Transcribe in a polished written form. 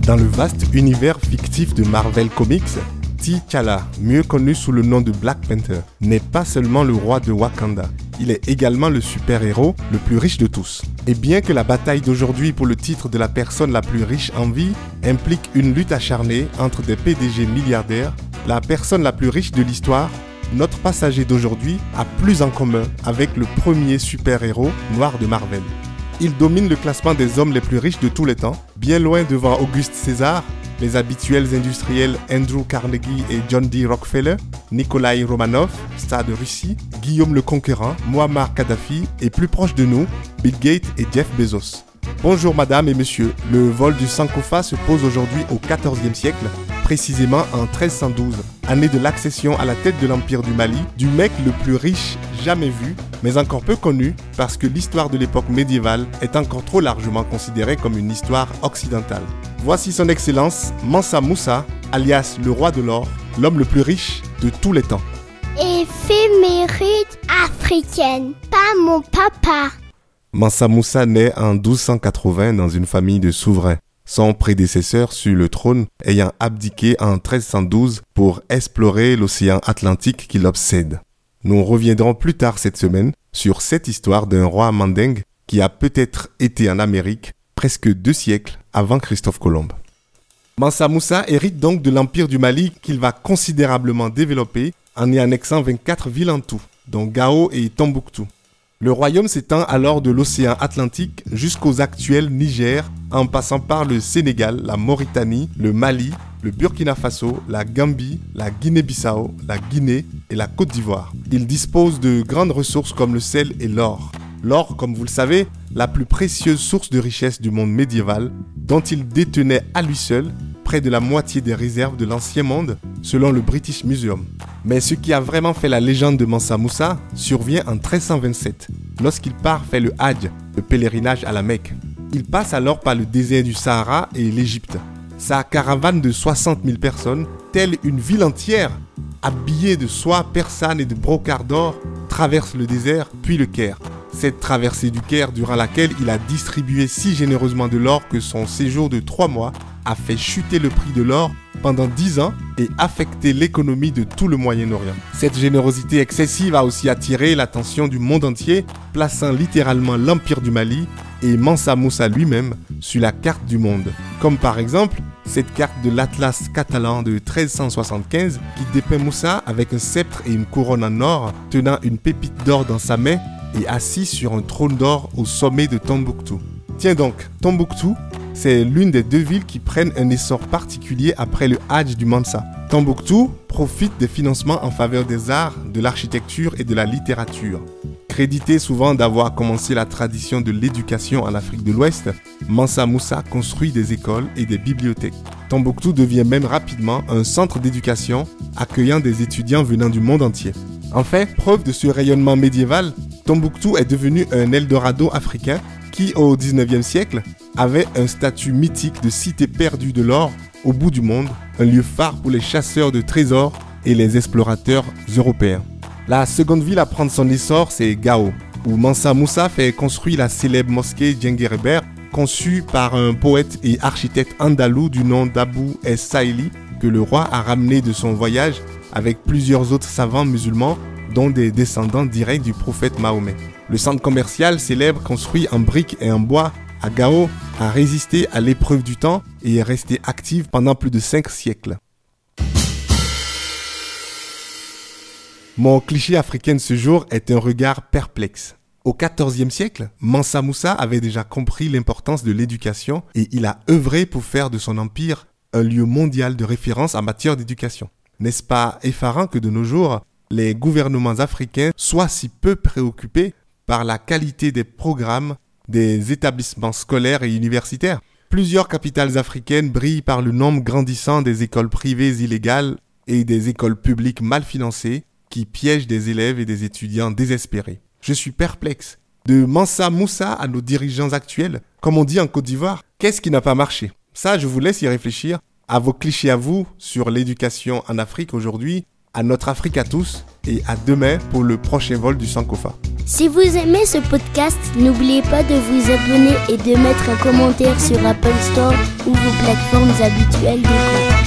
Dans le vaste univers fictif de Marvel Comics, T'Challa, mieux connu sous le nom de Black Panther, n'est pas seulement le roi de Wakanda, il est également le super-héros le plus riche de tous. Et bien que la bataille d'aujourd'hui pour le titre de la personne la plus riche en vie implique une lutte acharnée entre des PDG milliardaires, la personne la plus riche de l'histoire, notre passager d'aujourd'hui, a plus en commun avec le premier super-héros noir de Marvel. Il domine le classement des hommes les plus riches de tous les temps, bien loin devant Auguste César, les habituels industriels Andrew Carnegie et John D. Rockefeller, Nikolai Romanov, star de Russie, Guillaume le Conquérant, Muammar Kadhafi et plus proche de nous, Bill Gates et Jeff Bezos. Bonjour madame et monsieur, le vol du Sankofa se pose aujourd'hui au XIVe siècle, précisément en 1312, année de l'accession à la tête de l'Empire du Mali, du mec le plus riche jamais vu, mais encore peu connu parce que l'histoire de l'époque médiévale est encore trop largement considérée comme une histoire occidentale. Voici son excellence Mansa Moussa, alias le roi de l'or, l'homme le plus riche de tous les temps. Éphéméride africaine, pas mon papa. Mansa Moussa naît en 1280 dans une famille de souverains, son prédécesseur sur le trône ayant abdiqué en 1312 pour explorer l'océan Atlantique qui l'obsède. Nous reviendrons plus tard cette semaine sur cette histoire d'un roi mandingue qui a peut-être été en Amérique presque 2 siècles avant Christophe Colomb. Mansa Moussa hérite donc de l'Empire du Mali qu'il va considérablement développer en y annexant 24 villes en tout, dont Gao et Tombouctou. Le royaume s'étend alors de l'océan Atlantique jusqu'aux actuels Niger, en passant par le Sénégal, la Mauritanie, le Mali, le Burkina Faso, la Gambie, la Guinée-Bissau, la Guinée et la Côte d'Ivoire. Il dispose de grandes ressources comme le sel et l'or. L'or, comme vous le savez, la plus précieuse source de richesse du monde médiéval, dont il détenait à lui seul près de la moitié des réserves de l'ancien monde, selon le British Museum. Mais ce qui a vraiment fait la légende de Mansa Moussa survient en 1327, lorsqu'il part faire le Hajj, le pèlerinage à la Mecque. Il passe alors par le désert du Sahara et l'Égypte. Sa caravane de 60 000 personnes, telle une ville entière, habillée de soie persane et de brocart d'or, traverse le désert puis le Caire. Cette traversée du Caire durant laquelle il a distribué si généreusement de l'or que son séjour de 3 mois a fait chuter le prix de l'or pendant 10 ans et affecté l'économie de tout le Moyen-Orient. Cette générosité excessive a aussi attiré l'attention du monde entier, plaçant littéralement l'Empire du Mali et Mansa Moussa lui-même sur la carte du monde. Comme par exemple, cette carte de l'Atlas catalan de 1375 qui dépeint Moussa avec un sceptre et une couronne en or, tenant une pépite d'or dans sa main et assis sur un trône d'or au sommet de Tombouctou. Tiens donc, Tombouctou, c'est l'une des 2 villes qui prennent un essor particulier après le Hajj du Mansa. Tombouctou profite des financements en faveur des arts, de l'architecture et de la littérature. Crédité souvent d'avoir commencé la tradition de l'éducation en Afrique de l'Ouest, Mansa Moussa construit des écoles et des bibliothèques. Tombouctou devient même rapidement un centre d'éducation accueillant des étudiants venant du monde entier. En fait, preuve de ce rayonnement médiéval, Tombouctou est devenu un Eldorado africain qui, au XIXe siècle, avait un statut mythique de cité perdue de l'or au bout du monde, un lieu phare pour les chasseurs de trésors et les explorateurs européens. La seconde ville à prendre son essor, c'est Gao, où Mansa Moussa fait construire la célèbre mosquée Djenguereber, conçue par un poète et architecte andalou du nom d'Abou Es-Saïli, que le roi a ramené de son voyage avec plusieurs autres savants musulmans, dont des descendants directs du prophète Mahomet. Le centre commercial célèbre, construit en briques et en bois à Gao, a résisté à l'épreuve du temps et est resté actif pendant plus de 5 siècles. Mon cliché africain de ce jour est un regard perplexe. Au XIVe siècle, Mansa Moussa avait déjà compris l'importance de l'éducation et il a œuvré pour faire de son empire un lieu mondial de référence en matière d'éducation. N'est-ce pas effarant que de nos jours, les gouvernements africains soient si peu préoccupés par la qualité des programmes des établissements scolaires et universitaires? Plusieurs capitales africaines brillent par le nombre grandissant des écoles privées illégales et des écoles publiques mal financées qui piègent des élèves et des étudiants désespérés. Je suis perplexe. De Mansa Moussa à nos dirigeants actuels, comme on dit en Côte d'Ivoire, qu'est-ce qui n'a pas marché? Ça, je vous laisse y réfléchir. À vos clichés à vous sur l'éducation en Afrique aujourd'hui, à notre Afrique à tous et à demain pour le prochain vol du Sankofa. Si vous aimez ce podcast, n'oubliez pas de vous abonner et de mettre un commentaire sur Apple Store ou vos plateformes habituelles d'écoute.